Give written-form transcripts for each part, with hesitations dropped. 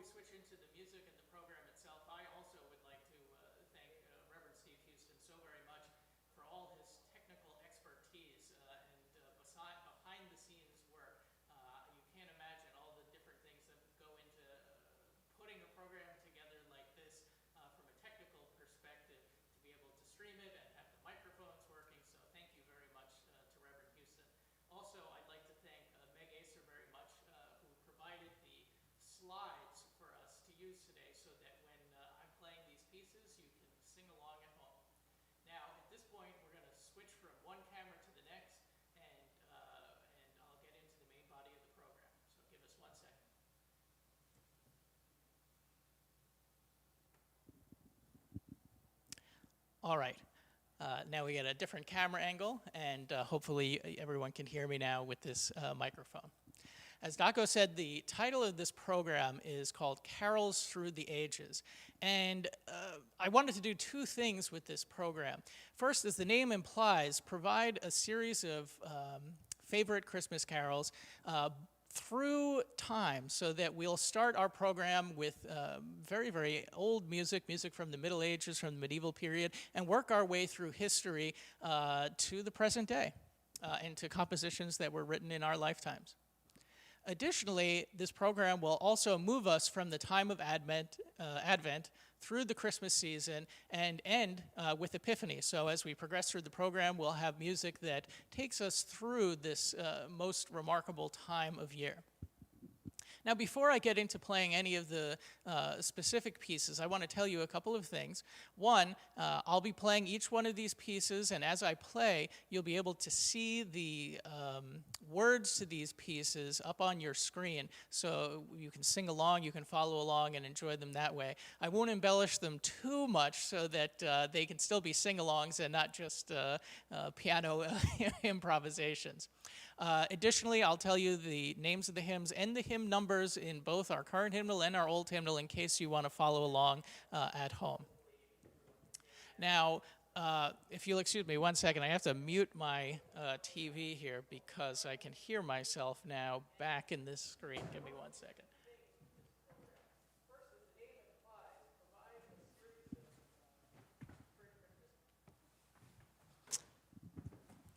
we switch into the music and the program itself, I also would like to thank Reverend Steve Houston so very much for all his technical expertise behind the scenes work. You can't imagine all the different things that go into putting a program together like this from a technical perspective, to be able to stream it and have the microphones working. So thank you very much to Reverend Houston. Also, I'd like to thank Meg Acer very much, who provided the slides for us to use today, so that when I'm playing these pieces, you can sing along at home. Now, at this point, we're going to switch from one camera to the next, and I'll get into the main body of the program. So give us 1 second. All right. Now we get a different camera angle, and hopefully everyone can hear me now with this microphone. As Daco said, the title of this program is called Carols Through the Ages. And I wanted to do two things with this program. First, as the name implies, provide a series of favorite Christmas carols through time, so that we'll start our program with very, very old music from the Middle Ages, from the medieval period, and work our way through history to the present day, and to compositions that were written in our lifetimes. Additionally, this program will also move us from the time of Advent through the Christmas season and end with Epiphany. So as we progress through the program, we'll have music that takes us through this most remarkable time of year. Now, before I get into playing any of the specific pieces, I want to tell you a couple of things. One, I'll be playing each one of these pieces, and as I play, you'll be able to see the words to these pieces up on your screen, so you can sing along, you can follow along, and enjoy them that way. I won't embellish them too much so that they can still be sing-alongs and not just piano improvisations. Additionally, I'll tell you the names of the hymns and the hymn numbers in both our current hymnal and our old hymnal, in case you want to follow along at home. Now, if you'll excuse me 1 second, I have to mute my TV here because I can hear myself now back in this screen. Give me 1 second.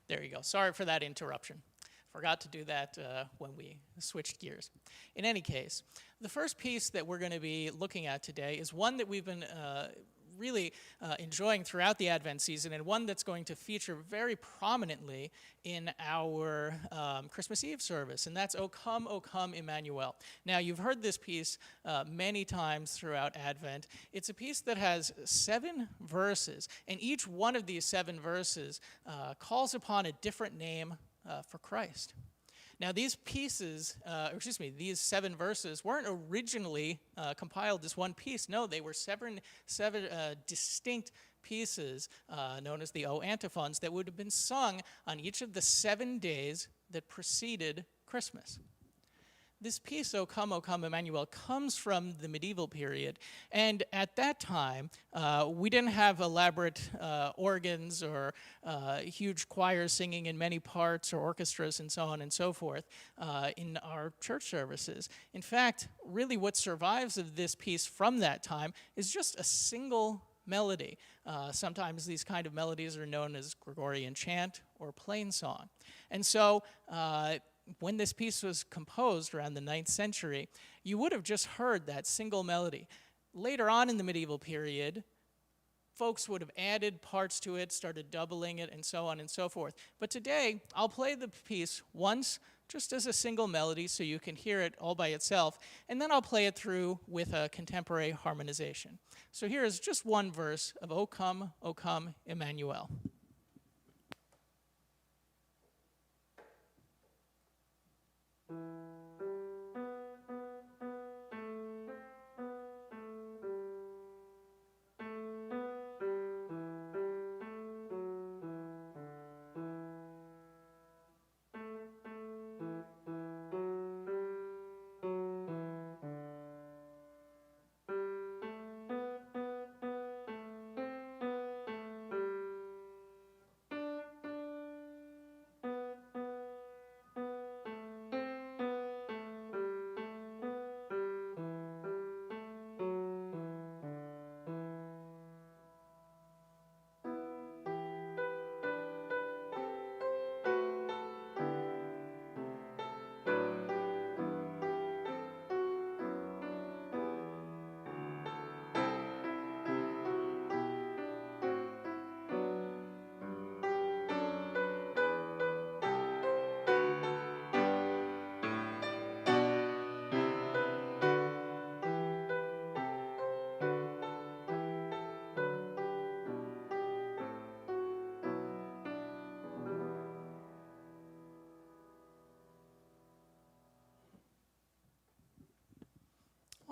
There you go. Sorry for that interruption. Forgot to do that when we switched gears. In any case, the first piece that we're going to be looking at today is one that we've been really enjoying throughout the Advent season, and one that's going to feature very prominently in our Christmas Eve service, and that's O Come, Emmanuel. Now, you've heard this piece many times throughout Advent. It's a piece that has 7 verses, and each one of these 7 verses calls upon a different name for Christ. Now, these pieces, these 7 verses weren't originally compiled as one piece. No, they were seven distinct pieces known as the O antiphons that would have been sung on each of the 7 days that preceded Christmas. This piece, O Come, Emmanuel, comes from the medieval period. And at that time, we didn't have elaborate organs or huge choirs singing in many parts, or orchestras and so on and so forth in our church services. In fact, really what survives of this piece from that time is just a single melody. Sometimes these kind of melodies are known as Gregorian chant or plain song. And so when this piece was composed around the 9th century, you would have just heard that single melody. Later on in the medieval period, folks would have added parts to it, started doubling it, and so on and so forth. But today, I'll play the piece once, just as a single melody, so you can hear it all by itself, and then I'll play it through with a contemporary harmonization. So here is just one verse of O Come, Emmanuel.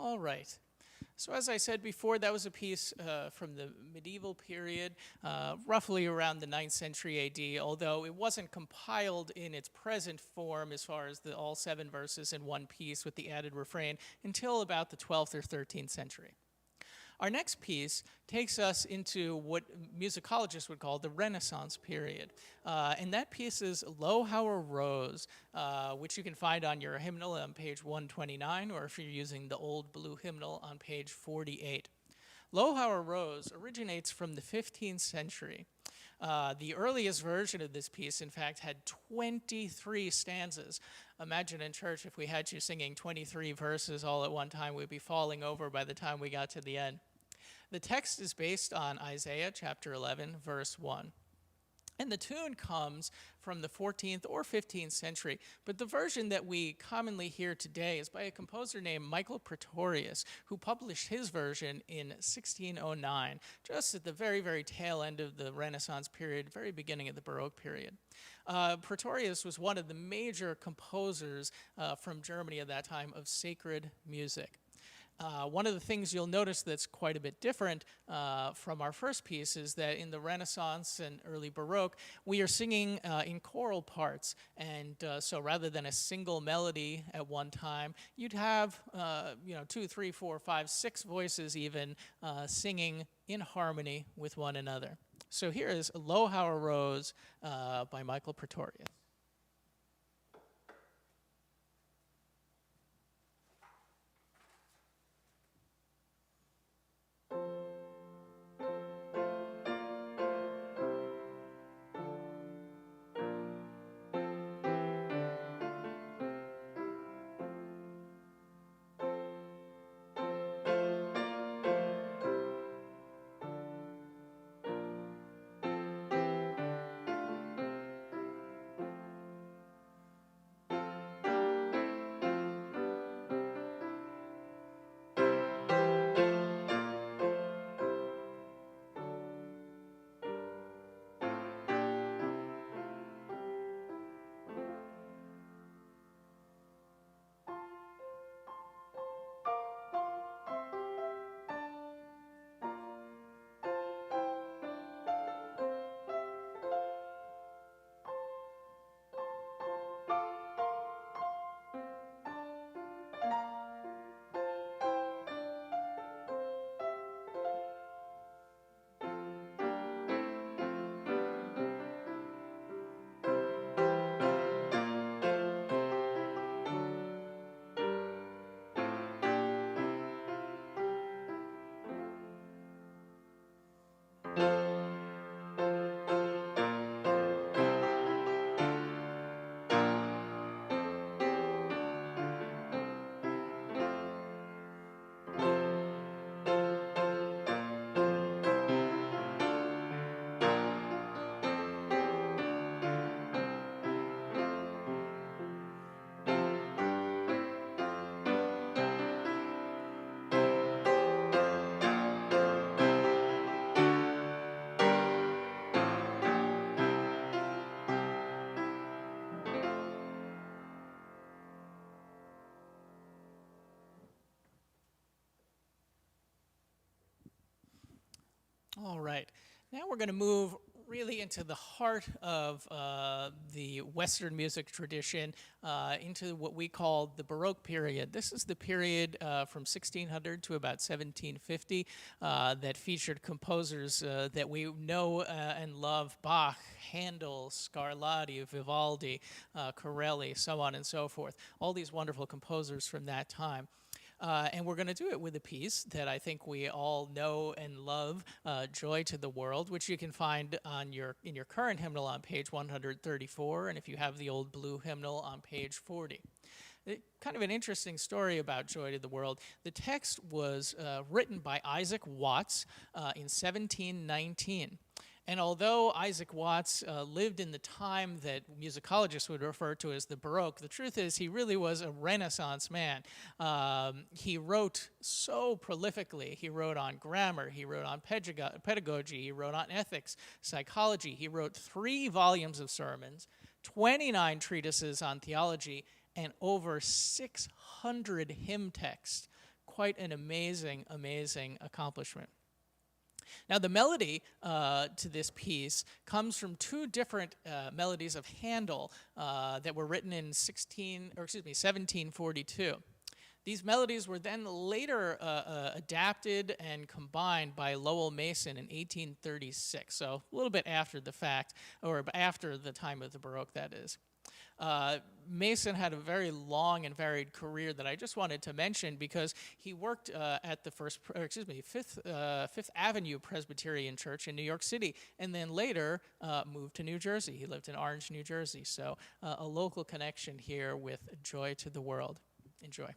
All right. So as I said before, that was a piece from the medieval period, roughly around the 9th century AD, although it wasn't compiled in its present form as far as all 7 verses in one piece with the added refrain until about the 12th or 13th century. Our next piece takes us into what musicologists would call the Renaissance period. And that piece is Lo How Arose, which you can find on your hymnal on page 129, or if you're using the old blue hymnal on page 48. Lo How Arose originates from the 15th century. The earliest version of this piece, in fact, had 23 stanzas. Imagine in church if we had you singing 23 verses all at one time, we'd be falling over by the time we got to the end. The text is based on Isaiah chapter 11, verse 1. And the tune comes from the 14th or 15th century, but the version that we commonly hear today is by a composer named Michael Praetorius, who published his version in 1609, just at the very, very tail end of the Renaissance period, very beginning of the Baroque period. Praetorius was one of the major composers from Germany at that time of sacred music. One of the things you'll notice that's quite a bit different from our first piece is that in the Renaissance and early Baroque, we are singing in choral parts. And so rather than a single melody at one time, you'd have 2, 3, 4, 5, 6 voices even singing in harmony with one another. So here is Lo How Arose by Michael Praetorius. All right. Now we're going to move really into the heart of the Western music tradition, into what we call the Baroque period. This is the period from 1600 to about 1750 that featured composers that we know and love: Bach, Handel, Scarlatti, Vivaldi, Corelli, so on and so forth. All these wonderful composers from that time. And we're going to do it with a piece that I think we all know and love, Joy to the World, which you can find on in your current hymnal on page 134, and if you have the old blue hymnal on page 40. Kind of an interesting story about Joy to the World. The text was written by Isaac Watts in 1719. And although Isaac Watts lived in the time that musicologists would refer to as the Baroque, the truth is he really was a Renaissance man. He wrote so prolifically. He wrote on grammar, he wrote on pedagogy, he wrote on ethics, psychology. He wrote 3 volumes of sermons, 29 treatises on theology, and over 600 hymn texts, quite an amazing, amazing accomplishment. Now, the melody to this piece comes from two different melodies of Handel that were written in 1742. These melodies were then later adapted and combined by Lowell Mason in 1836, so a little bit after the fact, or after the time of the Baroque, that is. Mason had a very long and varied career that I just wanted to mention because he worked at the Fifth Avenue Presbyterian Church in New York City, and then later moved to New Jersey. He lived in Orange, New Jersey, so a local connection here with Joy to the World. Enjoy.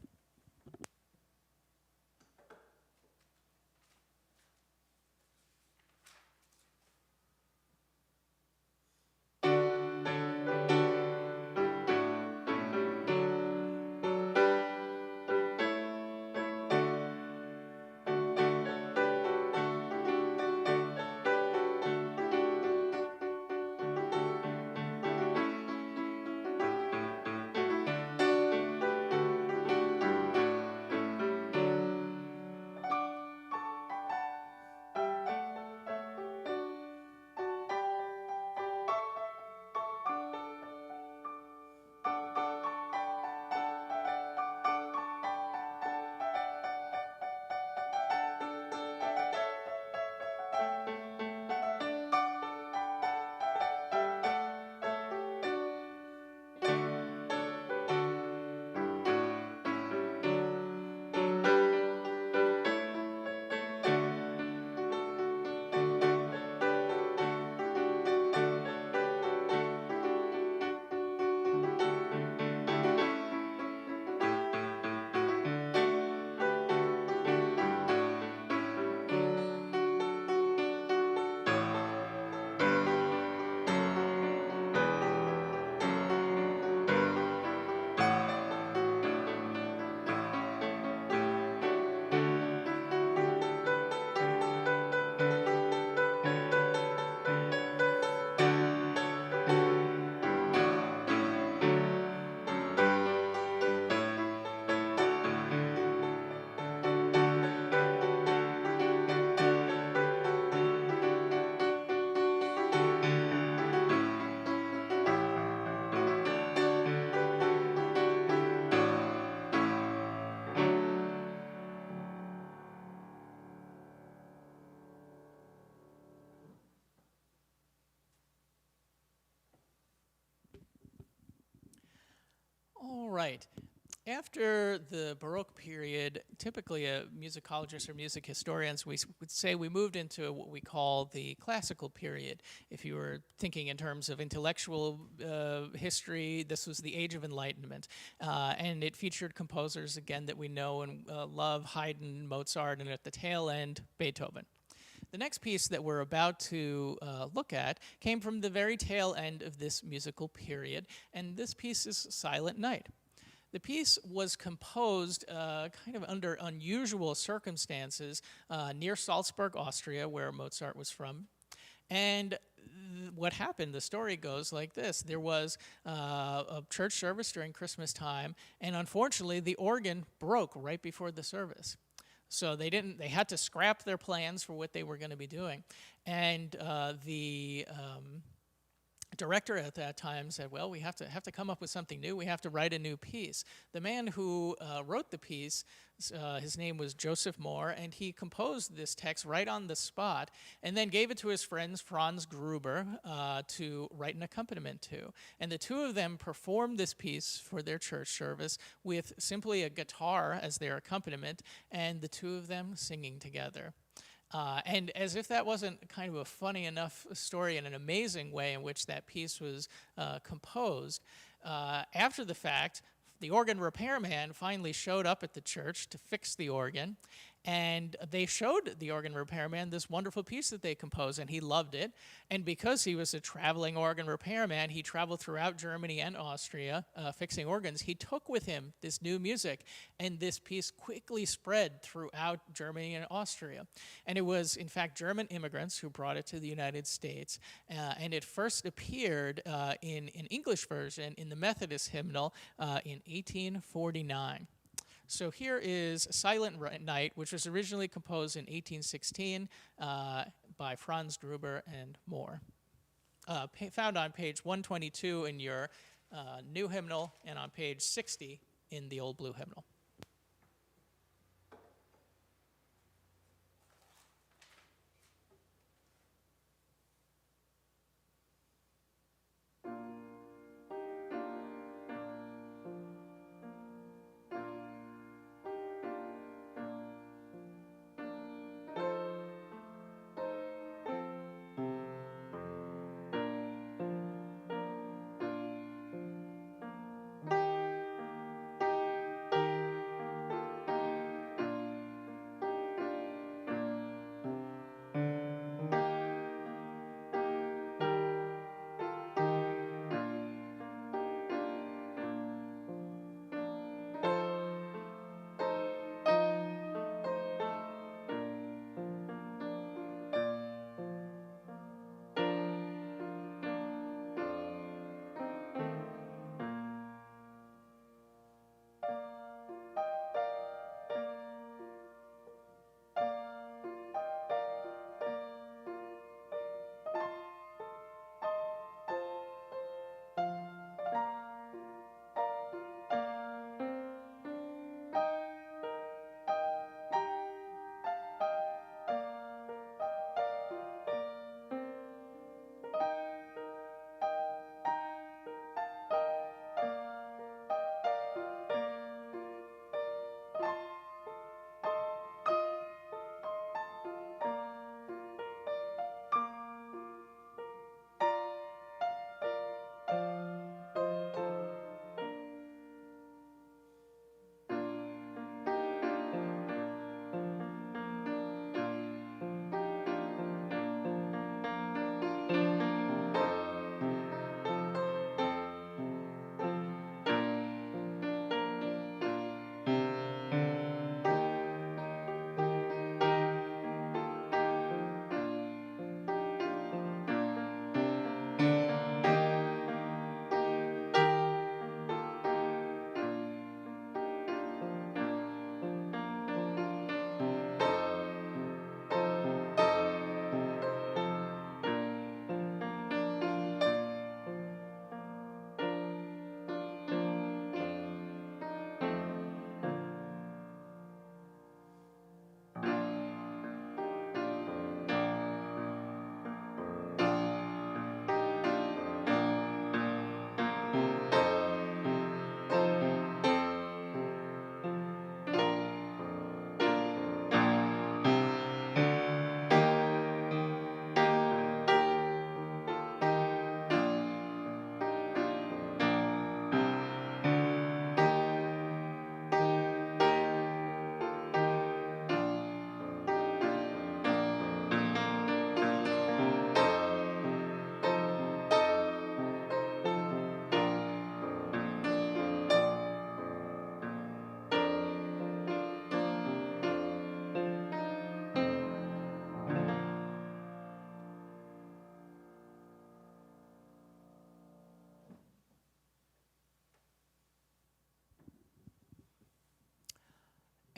All right. After the Baroque period, typically musicologists or music historians would say we moved into what we call the classical period. If you were thinking in terms of intellectual history, this was the Age of Enlightenment. And it featured composers, again, that we know and love, Haydn, Mozart, and at the tail end, Beethoven. The next piece that we're about to look at came from the very tail end of this musical period, and this piece is Silent Night. The piece was composed kind of under unusual circumstances near Salzburg, Austria, where Mozart was from. And what happened, the story goes like this. There was a church service during Christmas time, and unfortunately the organ broke right before the service. So they had to scrap their plans for what they were going to be doing. And the director at that time said, well, we have to come up with something new. We have to write a new piece. The man who wrote the piece, his name was Joseph Mohr, and he composed this text right on the spot and then gave it to his friends Franz Gruber to write an accompaniment to. And the two of them performed this piece for their church service with simply a guitar as their accompaniment and the two of them singing together. And as if that wasn't kind of a funny enough story and an amazing way in which that piece was composed, after the fact, the organ repairman finally showed up at the church to fix the organ, and they showed the organ repairman this wonderful piece that they composed, and he loved it. And because he was a traveling organ repairman, he traveled throughout Germany and Austria fixing organs. He took with him this new music, and this piece quickly spread throughout Germany and Austria. And it was, in fact, German immigrants who brought it to the United States, and it first appeared in an English version in the Methodist hymnal in 1849. So here is Silent Night, which was originally composed in 1816 by Franz Gruber and more. Found on page 122 in your new hymnal and on page 60 in the old blue hymnal.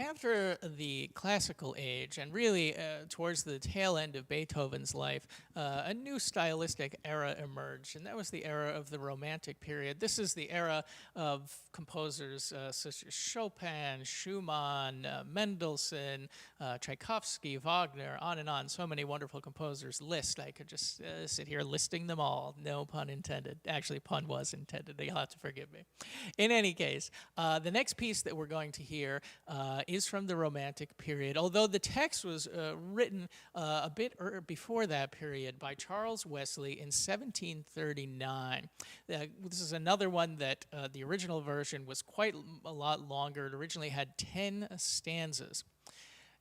After the classical age, and really towards the tail end of Beethoven's life, a new stylistic era emerged, and that was the era of the Romantic period. This is the era of composers such as Chopin, Schumann, Mendelssohn, Tchaikovsky, Wagner, on and on. So many wonderful composers list. I could just sit here listing them all. No pun intended. Actually, pun was intended. You'll have to forgive me. In any case, the next piece that we're going to hear is from the Romantic period, although the text was written a bit before that period by Charles Wesley in 1739. This is another one that the original version was quite a lot longer. It originally had 10 stanzas.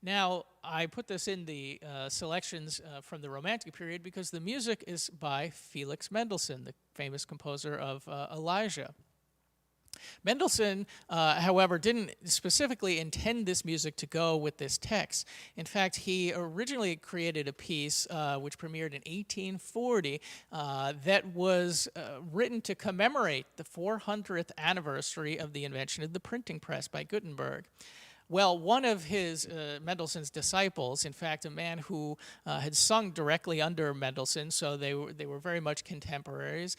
Now, I put this in the selections from the Romantic period because the music is by Felix Mendelssohn, the famous composer of Elijah. Mendelssohn, however, didn't specifically intend this music to go with this text. In fact, he originally created a piece which premiered in 1840 that was written to commemorate the 400th anniversary of the invention of the printing press by Gutenberg. Well, one of his Mendelssohn's disciples, in fact, a man who had sung directly under Mendelssohn, so they were very much contemporaries,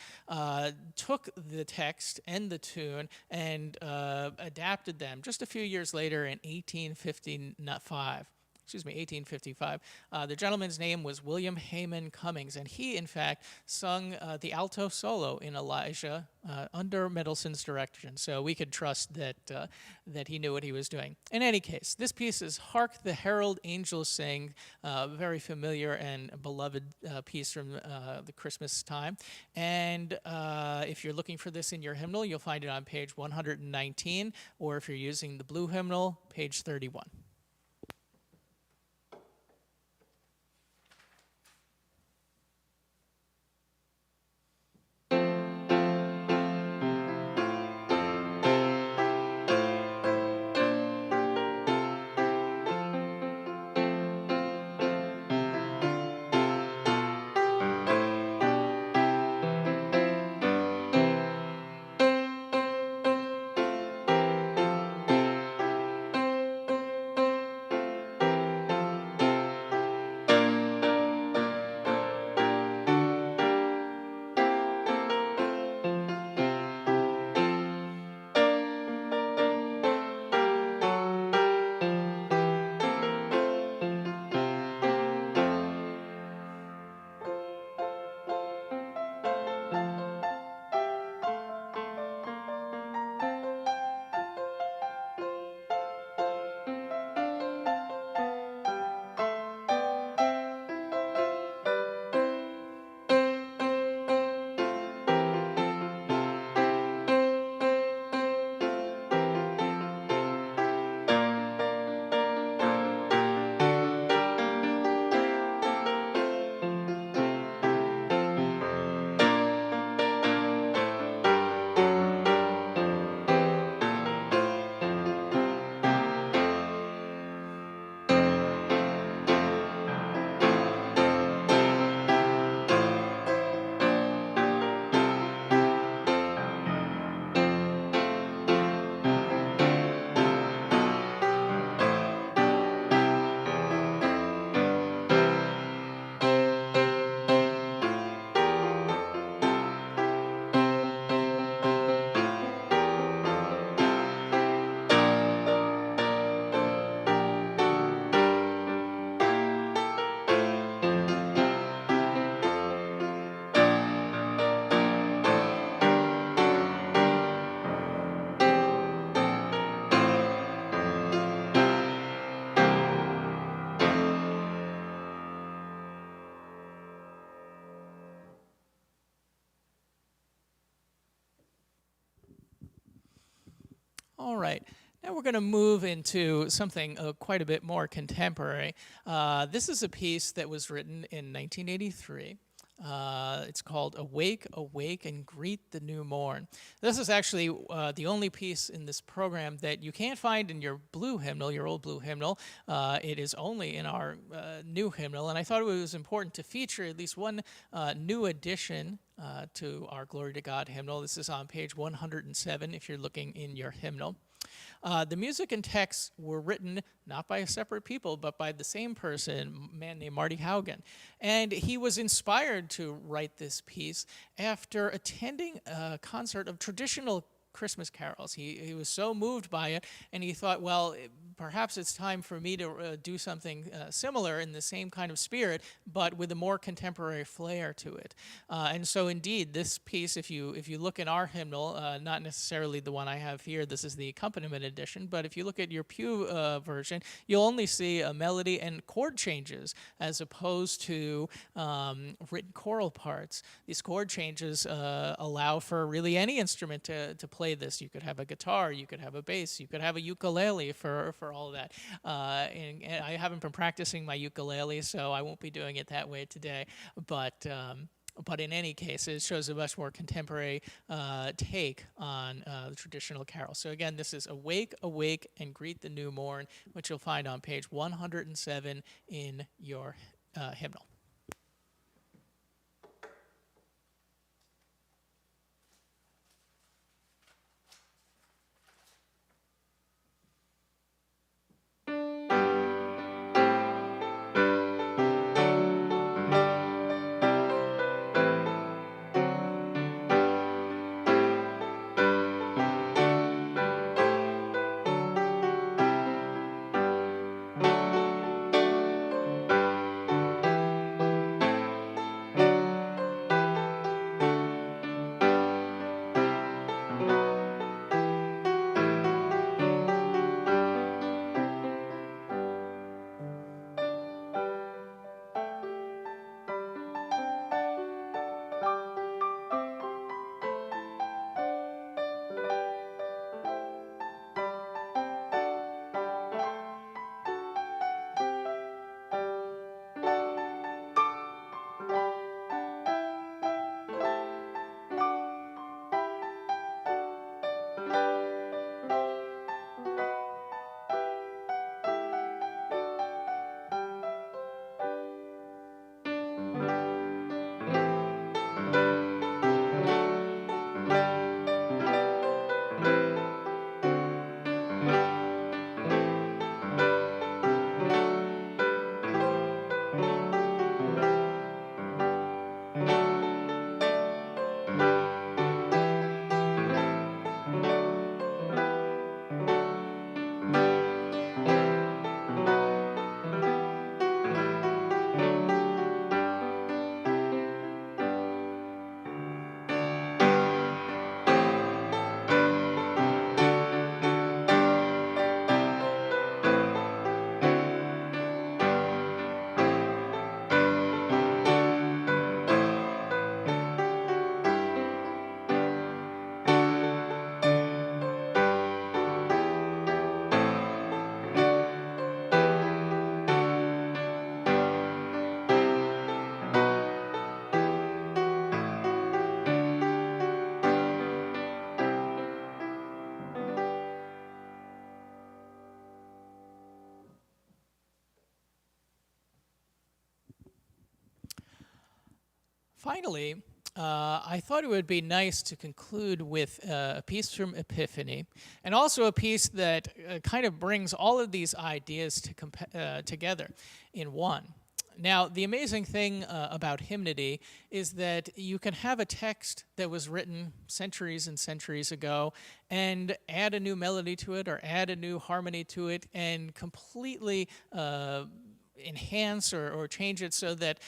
took the text and the tune and adapted them just a few years later in 1855. The gentleman's name was William Hayman Cummings, and he, in fact, sung the alto solo in Elijah under Mendelssohn's direction. So we could trust that he knew what he was doing. In any case, this piece is "Hark the Herald Angels Sing," very familiar and beloved piece from the Christmas time. And if you're looking for this in your hymnal, you'll find it on page 119, or if you're using the blue hymnal, page 31. All right. Now we're going to move into something quite a bit more contemporary. This is a piece that was written in 1983. It's called "Awake, Awake, and Greet the New Morn." This is actually the only piece in this program that you can't find in your blue hymnal, your old blue hymnal. It is only in our new hymnal, and I thought it was important to feature at least one new addition to our Glory to God hymnal. This is on page 107 if you're looking in your hymnal. The music and text were written not by a separate people, but by the same person, a man named Marty Haugen. And he was inspired to write this piece after attending a concert of traditional Christmas carols. He was so moved by it, and he thought, well, perhaps it's time for me to do something similar in the same kind of spirit, but with a more contemporary flair to it. And so, indeed, this piece, if you look in our hymnal, not necessarily the one I have here, this is the accompaniment edition, but if you look at your pew version, you'll only see a melody and chord changes as opposed to written choral parts. These chord changes allow for really any instrument to play this. You could have a guitar, you could have a bass, you could have a ukulele for all of that. And I haven't been practicing my ukulele, so I won't be doing it that way today. But But in any case, it shows a much more contemporary take on the traditional carol. So again, this is Awake, Awake, and Greet the New Morn, which you'll find on page 107 in your hymnal. Finally, I thought it would be nice to conclude with a piece from Epiphany, and also a piece that kind of brings all of these ideas together in one. Now, the amazing thing about hymnody is that you can have a text that was written centuries and centuries ago and add a new melody to it or add a new harmony to it and completely enhance or change it so that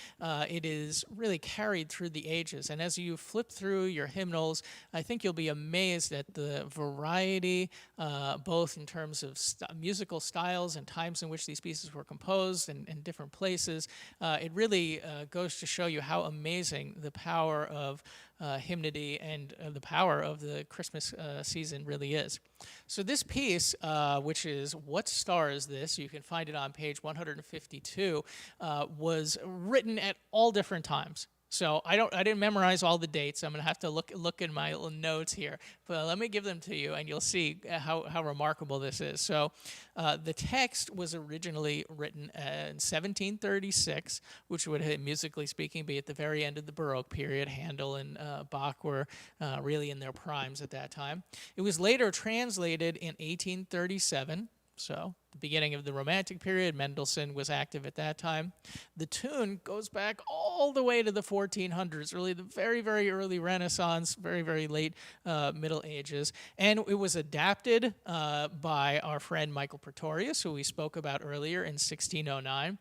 it is really carried through the ages. And as you flip through your hymnals, I think you'll be amazed at the variety, both in terms of musical styles and times in which these pieces were composed and different places. It really goes to show you how amazing the power of hymnody and the power of the Christmas season really is. So this piece, which is What Star Is This? You can find it on page 152, was written at all different times. So I didn't memorize all the dates. I'm going to have to look in my little notes here. But let me give them to you, and you'll see how remarkable this is. So the text was originally written in 1736, which would, musically speaking, be at the very end of the Baroque period. Handel and Bach were really in their primes at that time. It was later translated in 1837. So the beginning of the Romantic period, Mendelssohn was active at that time. The tune goes back all the way to the 1400s, really the very, very early Renaissance, very, very late Middle Ages. And it was adapted by our friend Michael Pretorius, who we spoke about earlier in 1609.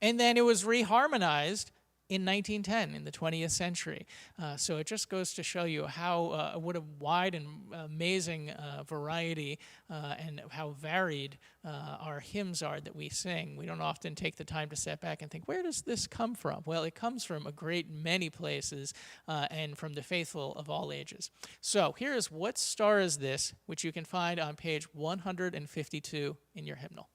And then it was reharmonized in 1910, in the 20th century. So it just goes to show you how what a wide and amazing variety and how varied our hymns are that we sing. We don't often take the time to step back and think, where does this come from? Well, it comes from a great many places and from the faithful of all ages. So here is What Star Is This?, which you can find on page 152 in your hymnal.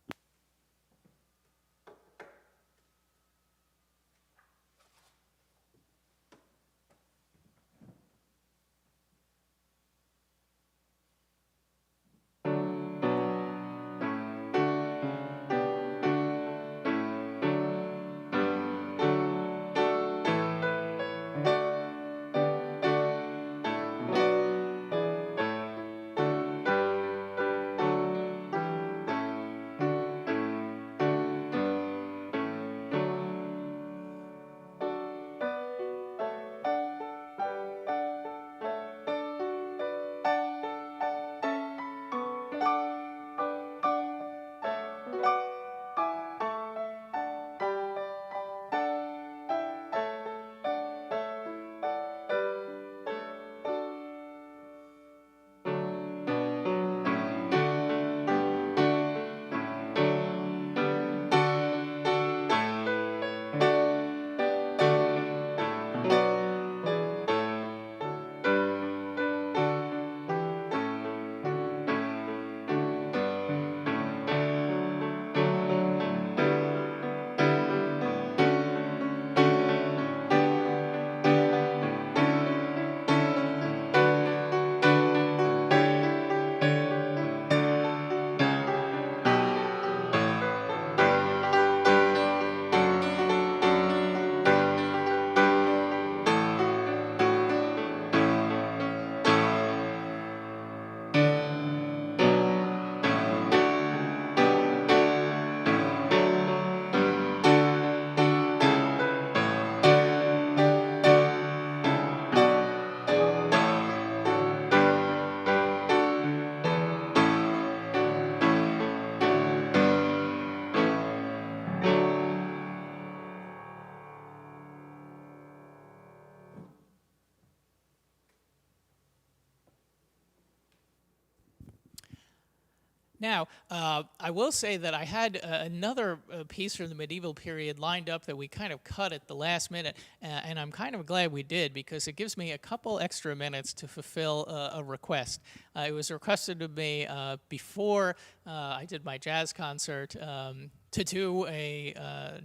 Now, I will say that I had another piece from the medieval period lined up that we kind of cut at the last minute, and I'm kind of glad we did because it gives me a couple extra minutes to fulfill a request. It was requested of me before I did my jazz concert to do a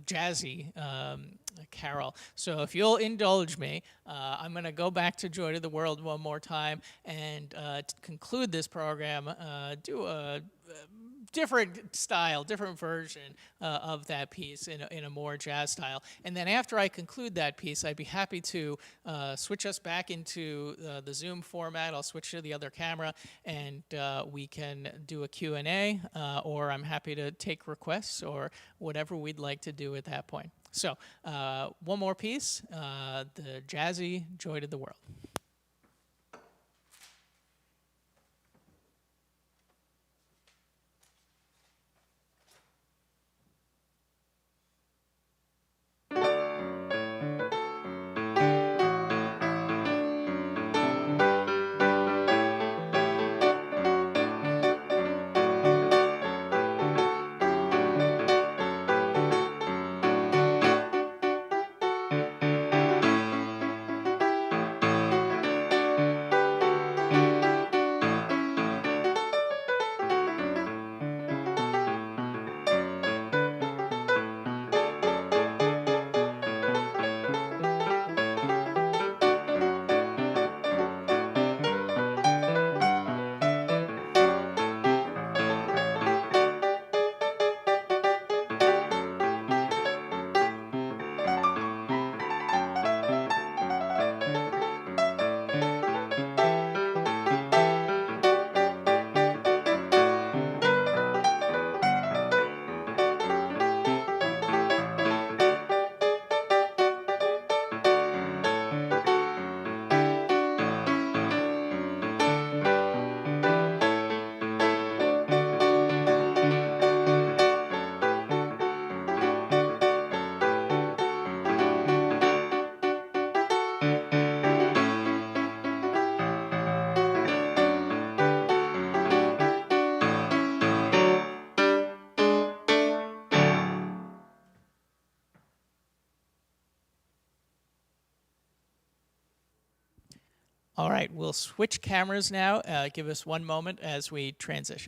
jazzy carol. So if you'll indulge me, I'm going to go back to Joy to the World one more time and to conclude this program, do a different style, different version of that piece in a more jazz style. And then after I conclude that piece, I'd be happy to switch us back into the Zoom format. I'll switch to the other camera, and we can do a Q&A, or I'm happy to take requests or whatever we'd like to do at that point. So one more piece, the jazzy Joy to the World. All right, we'll switch cameras now. Give us one moment as we transition.